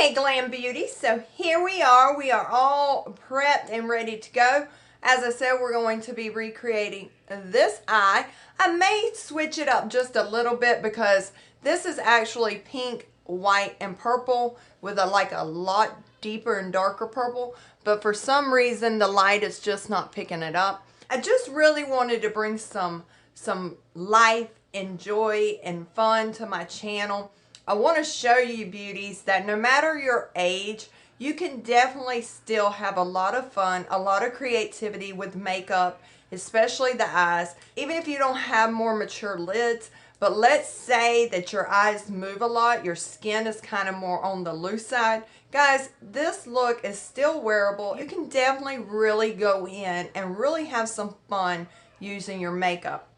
Hey Glam Beauty, so here we are all prepped and ready to go. As I said, we're going to be recreating this eye. I may switch it up just a little bit because this is actually pink, white, and purple with a lot deeper and darker purple, but for some reason the light is just not picking it up. I just really wanted to bring some life and joy and fun to my channel. I want to show you beauties that no matter your age, you can definitely still have a lot of fun, a lot of creativity with makeup, especially the eyes. Even if you don't have more mature lids, but let's say that your eyes move a lot, your skin is kind of more on the loose side. Guys, this look is still wearable. You can definitely really go in and really have some fun using your makeup.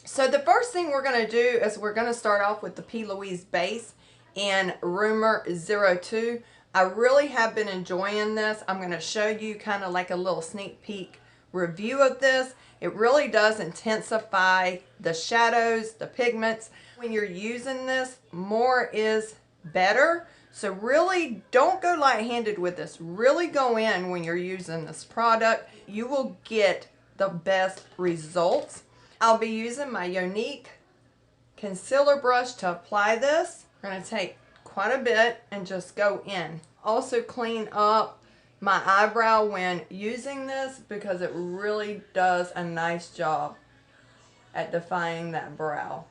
So the first thing we're going to do is we're going to start off with the P. Louise base in Rumor 02. I really have been enjoying this. I'm going to show you kind of like a little sneak peek review of this. It really does intensify the shadows, the pigments. When you're using this, more is better. So really don't go light-handed with this. Really go in when you're using this product. You will get the best results. I'll be using my Unique concealer brush to apply this. We're going to take quite a bit and just go in. Also clean up my eyebrow when using this because it really does a nice job at defining that brow.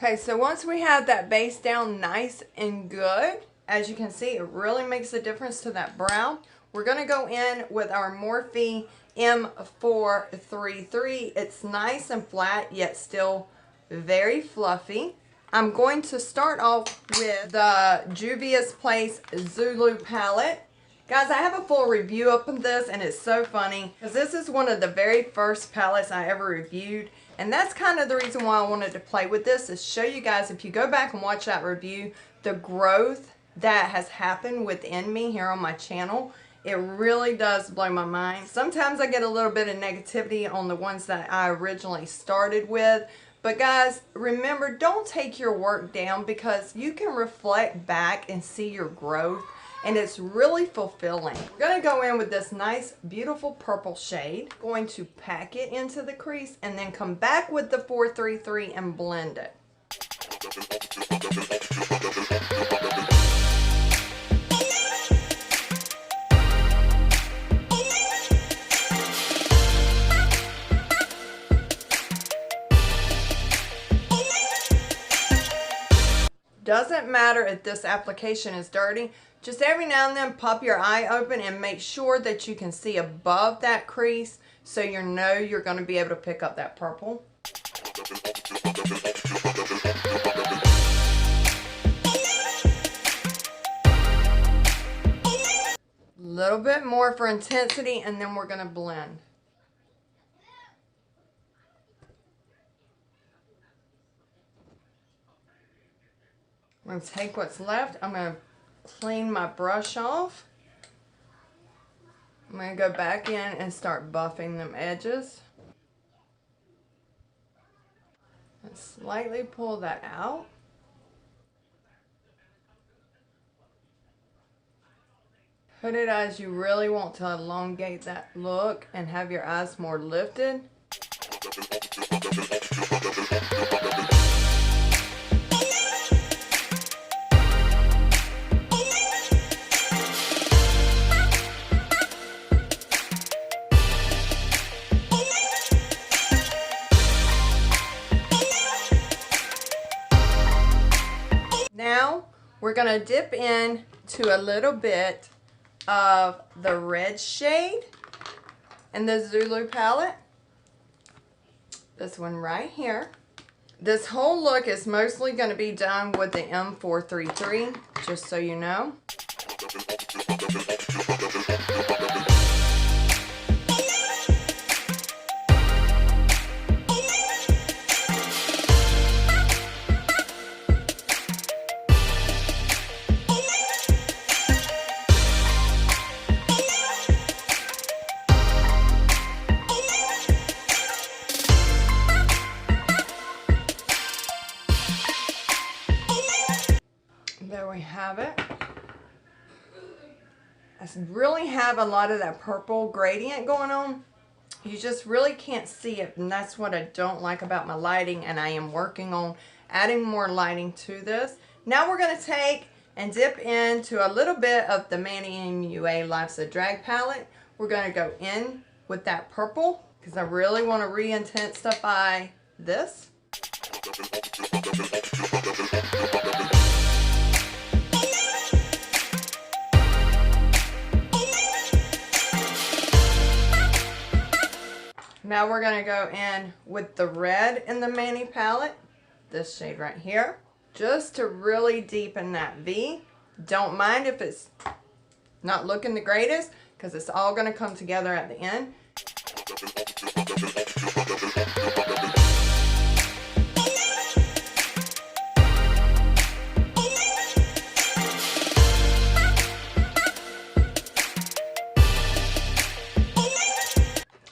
Okay, so once we have that base down nice and good, as you can see, it really makes a difference to that brow. We're going to go in with our Morphe M433. It's nice and flat, yet still very fluffy. I'm going to start off with the Juvia's Place Zulu palette. Guys, I have a full review up of this, and it's so funny because this is one of the very first palettes I ever reviewed. And that's kind of the reason why I wanted to play with this, is show you guys, if you go back and watch that review, the growth that has happened within me here on my channel. It really does blow my mind. Sometimes I get a little bit of negativity on the ones that I originally started with. But guys, remember, don't take your work down because you can reflect back and see your growth. And it's really fulfilling. We're going to go in with this nice, beautiful purple shade. Going to pack it into the crease and then come back with the 433 and blend it. Doesn't matter if this application is dirty. Just every now and then pop your eye open and make sure that you can see above that crease so you know you're going to be able to pick up that purple. A little bit more for intensity, and then we're going to blend. I'm going to take what's left. I'm going to clean my brush off. I'm going to go back in and start buffing them edges. And slightly pull that out. Put it as you really want to elongate that look and have your eyes more lifted. Now we're going to dip in to a little bit of the red shade in the Zulu palette. This one right here. This whole look is mostly going to be done with the M433, just so you know. There we have it. I really have a lot of that purple gradient going on. You just really can't see it, and that's what I don't like about my lighting, and I am working on adding more lighting to this. Now we're going to take and dip into a little bit of the Manny MUA Life's a Drag palette. We're going to go in with that purple because I really want to re-intensify this. Now we're going to go in with the red in the Manny palette, this shade right here, just to really deepen that V. Don't mind if it's not looking the greatest, because it's all going to come together at the end.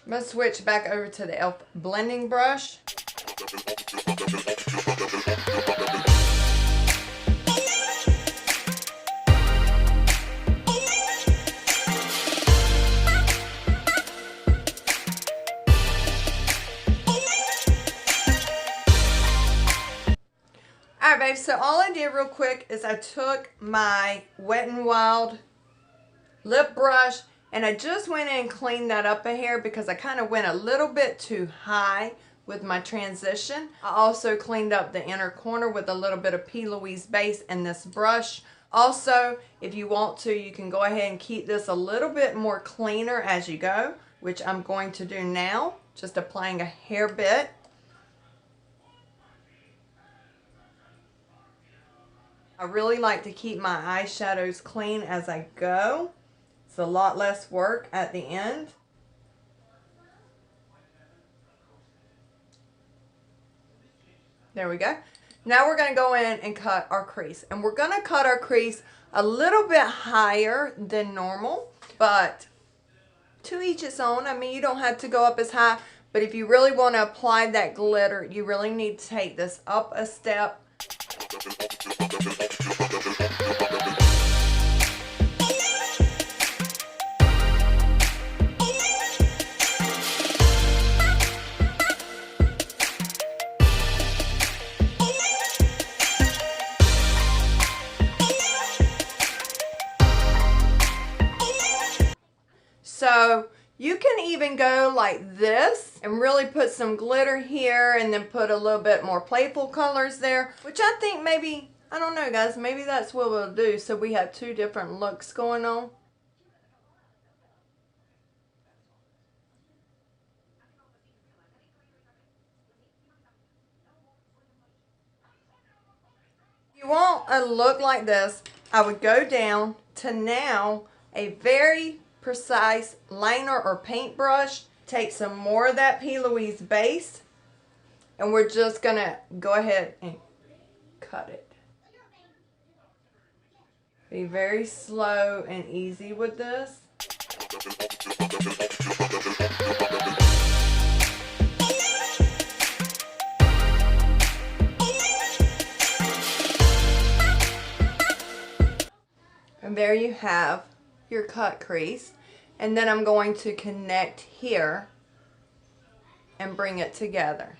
I'm going to switch back over to the e.l.f. blending brush. Alright babe, so all I did real quick is I took my Wet n Wild lip brush and I just went in and cleaned that up a hair because I kind of went a little bit too high with my transition. I also cleaned up the inner corner with a little bit of P. Louise base in this brush. Also, if you want to, you can go ahead and keep this a little bit more cleaner as you go, which I'm going to do now, just applying a hair bit. I really like to keep my eyeshadows clean as I go. It's a lot less work at the end. There we go. Now we're going to go in and cut our crease. And we're going to cut our crease a little bit higher than normal, but to each its own. I mean, you don't have to go up as high, but if you really want to apply that glitter, you really need to take this up a step. So you can even go like this and really put some glitter here and then put a little bit more playful colors there, which I think maybe, I don't know guys, maybe that's what we'll do so we have two different looks going on. If you want a look like this, I would go down to now a very precise liner or paintbrush, take some more of that P. Louise base, and we're just gonna go ahead and cut it. Be very slow and easy with this. And there you have your cut crease. And then I'm going to connect here and bring it together.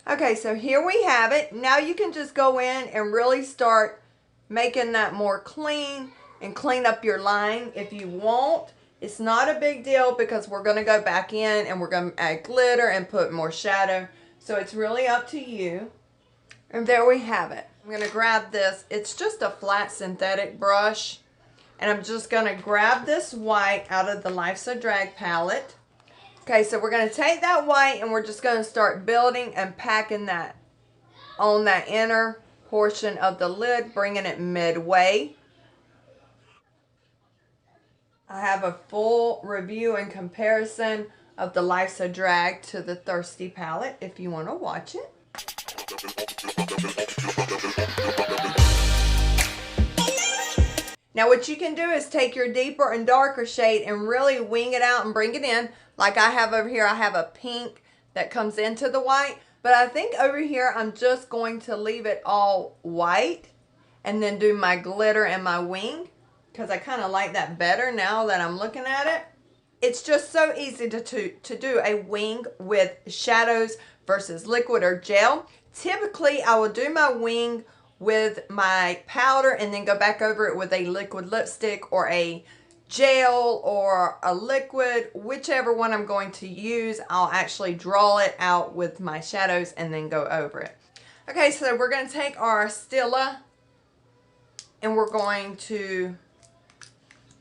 Okay, so here we have it. Now you can just go in and really start making that more clean and clean up your line if you want. It's not a big deal because we're going to go back in and we're going to add glitter and put more shadow. So it's really up to you. And there we have it. I'm going to grab this. It's just a flat synthetic brush. And I'm just going to grab this white out of the Life's a Drag palette. Okay, so we're going to take that white and we're just going to start building and packing that on that inner portion of the lid, bringing it midway. I have a full review and comparison of the Life's a Drag to the Thirsty palette if you want to watch it. Now what you can do is take your deeper and darker shade and really wing it out and bring it in. Like I have over here, I have a pink that comes into the white. But I think over here, I'm just going to leave it all white and then do my glitter and my wing, because I kind of like that better now that I'm looking at it. It's just so easy to do a wing with shadows versus liquid or gel. Typically, I will do my wing with my powder and then go back over it with a liquid lipstick or a gel or a liquid, whichever one I'm going to use. I'll actually draw it out with my shadows and then go over it. Okay, so we're going to take our Stila and we're going to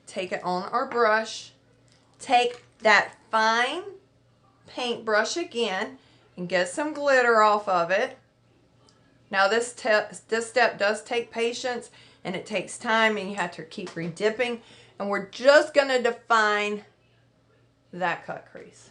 take it on our brush. Take that fine paintbrush again and get some glitter off of it. Now this step does take patience and it takes time and you have to keep redipping. And we're just going to define that cut crease.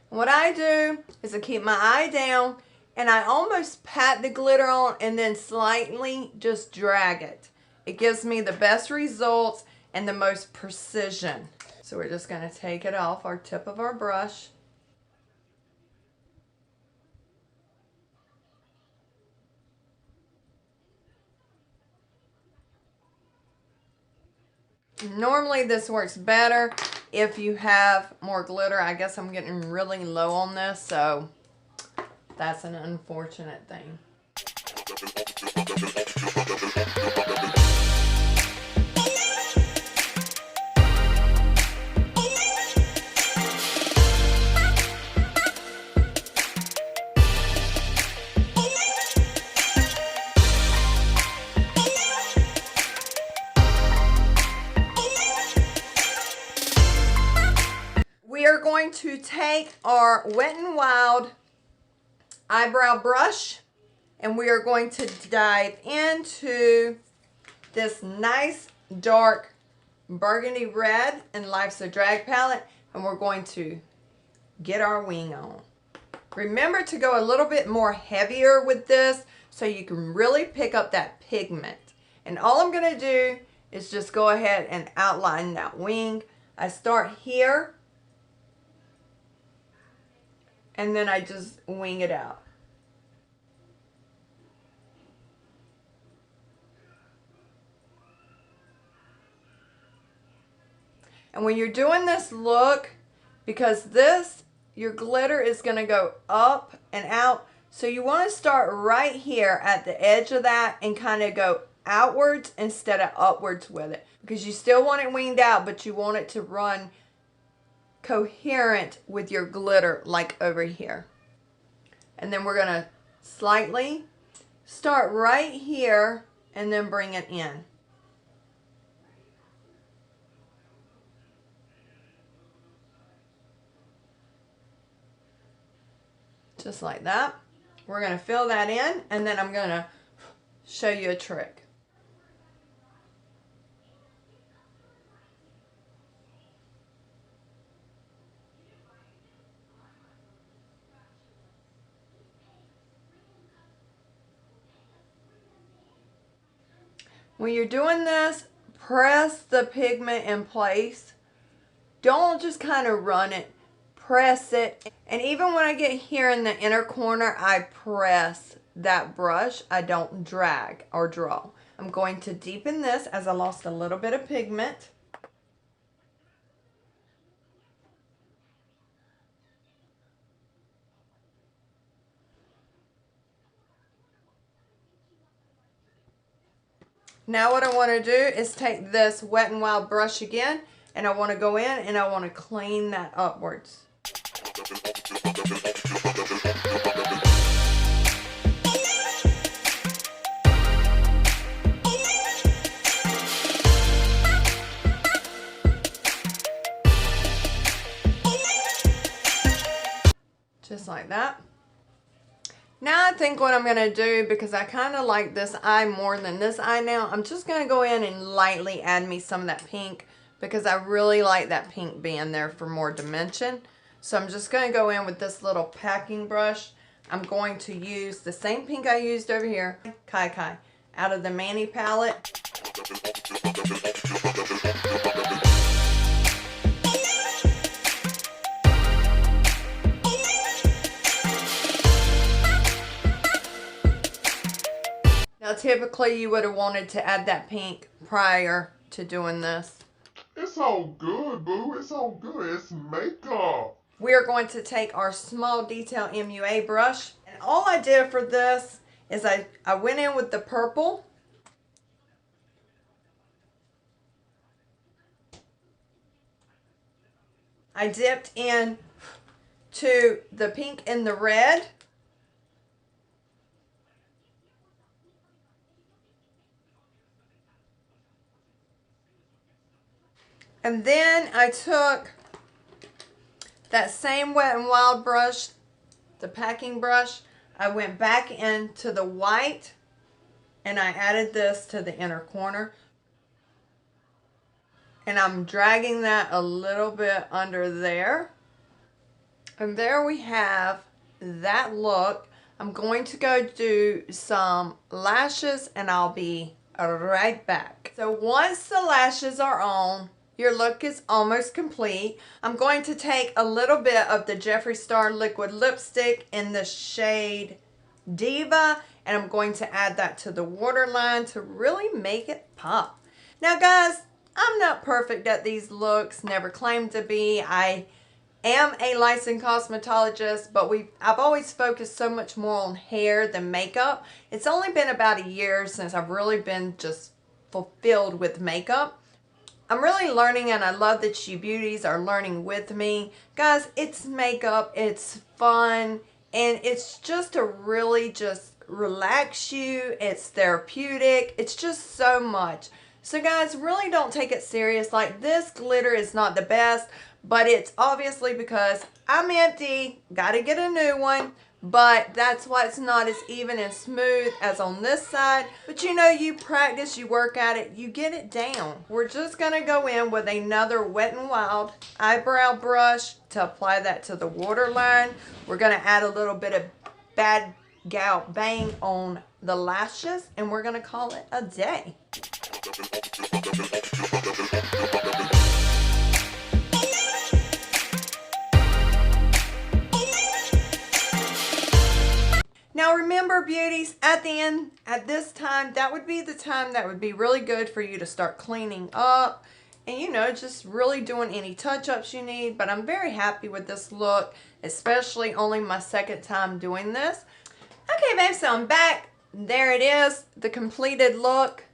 What I do is I keep my eye down and I almost pat the glitter on and then slightly just drag it. It gives me the best results and the most precision. So we're just going to take it off our tip of our brush. Normally this works better if you have more glitter. I guess I'm getting really low on this, so that's an unfortunate thing. We are going to take our Wet n Wild eyebrow brush and we are going to dive into this nice dark burgundy red in Life's a Drag palette, and we're going to get our wing on. Remember to go a little bit more heavier with this so you can really pick up that pigment. And all I'm going to do is just go ahead and outline that wing. I start here and then I just wing it out. And when you're doing this look, because this, your glitter is going to go up and out, so you want to start right here at the edge of that and kind of go outwards instead of upwards with it. Because you still want it winged out, but you want it to run coherent with your glitter like over here. And then we're going to slightly start right here and then bring it in. Just like that. We're going to fill that in and then I'm going to show you a trick. When you're doing this, press the pigment in place. Don't just kind of run it. Press it. And even when I get here in the inner corner, I press that brush. I don't drag or draw. I'm going to deepen this as I lost a little bit of pigment. Now what I want to do is take this Wet n Wild brush again and I want to go in and I want to clean that upwards. like that. Now I think what I'm going to do, because I kind of like this eye more than this eye now, I'm just going to go in and lightly add me some of that pink, because I really like that pink being there for more dimension. So I'm just going to go in with this little packing brush. I'm going to use the same pink I used over here, Kai Kai, out of the Mani palette. Now typically you would have wanted to add that pink prior to doing this. It's all good, boo. It's all good. It's makeup. We're going to take our small detail MUA brush. And all I did for this is I went in with the purple. I dipped in to the pink and the red. And then I took that same Wet n Wild brush, the packing brush, I went back into the white and I added this to the inner corner. And I'm dragging that a little bit under there. And there we have that look. I'm going to go do some lashes and I'll be right back. So once the lashes are on, your look is almost complete. I'm going to take a little bit of the Jeffree Star liquid lipstick in the shade Diva, and I'm going to add that to the waterline to really make it pop. Now guys, I'm not perfect at these looks, never claimed to be. I am a licensed cosmetologist, but I've always focused so much more on hair than makeup. It's only been about a year since I've really been just fulfilled with makeup. I'm really learning, and I love that you beauties are learning with me. Guys, it's makeup, it's fun, and it's just to really just relax you. It's therapeutic. It's just so much. So guys, really don't take it serious. Like, this glitter is not the best, but it's obviously because I'm empty. Gotta get a new one. But that's why it's not as even and smooth as on this side. But you know, you practice, you work at it, you get it down. We're just gonna go in with another Wet n Wild eyebrow brush to apply that to the waterline. We're gonna add a little bit of Bad Gal Bang on the lashes, and we're gonna call it a day. Now remember, beauties, at the end, at this time, that would be the time that would be really good for you to start cleaning up and, you know, just really doing any touch-ups you need. But I'm very happy with this look, especially only my second time doing this. Okay, babe, so I'm back. There it is, the completed look.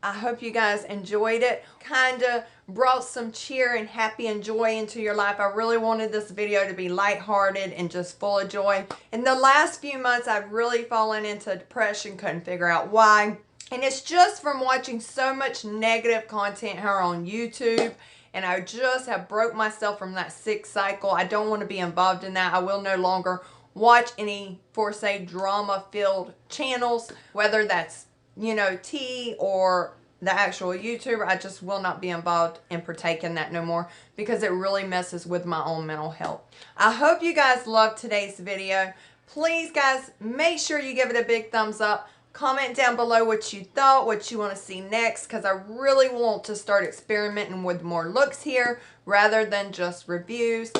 I hope you guys enjoyed it. Kind of brought some cheer and happy and joy into your life. I really wanted this video to be lighthearted and just full of joy. In the last few months, I've really fallen into depression, couldn't figure out why. And it's just from watching so much negative content here on YouTube. And I just have broke myself from that sick cycle. I don't want to be involved in that. I will no longer watch any, for say, drama-filled channels, whether that's, you know, tea or the actual YouTuber. I just will not be involved and partake in that no more, because it really messes with my own mental health. I hope you guys loved today's video. Please, guys, make sure you give it a big thumbs up. Comment down below what you thought, what you want to see next, because I really want to start experimenting with more looks here rather than just reviews.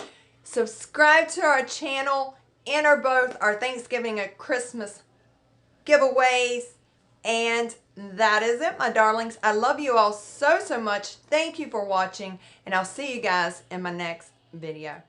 Subscribe to our channel. Enter both our Thanksgiving and Christmas giveaways. And that is it, my darlings. I love you all so, so much. Thank you for watching, and I'll see you guys in my next video.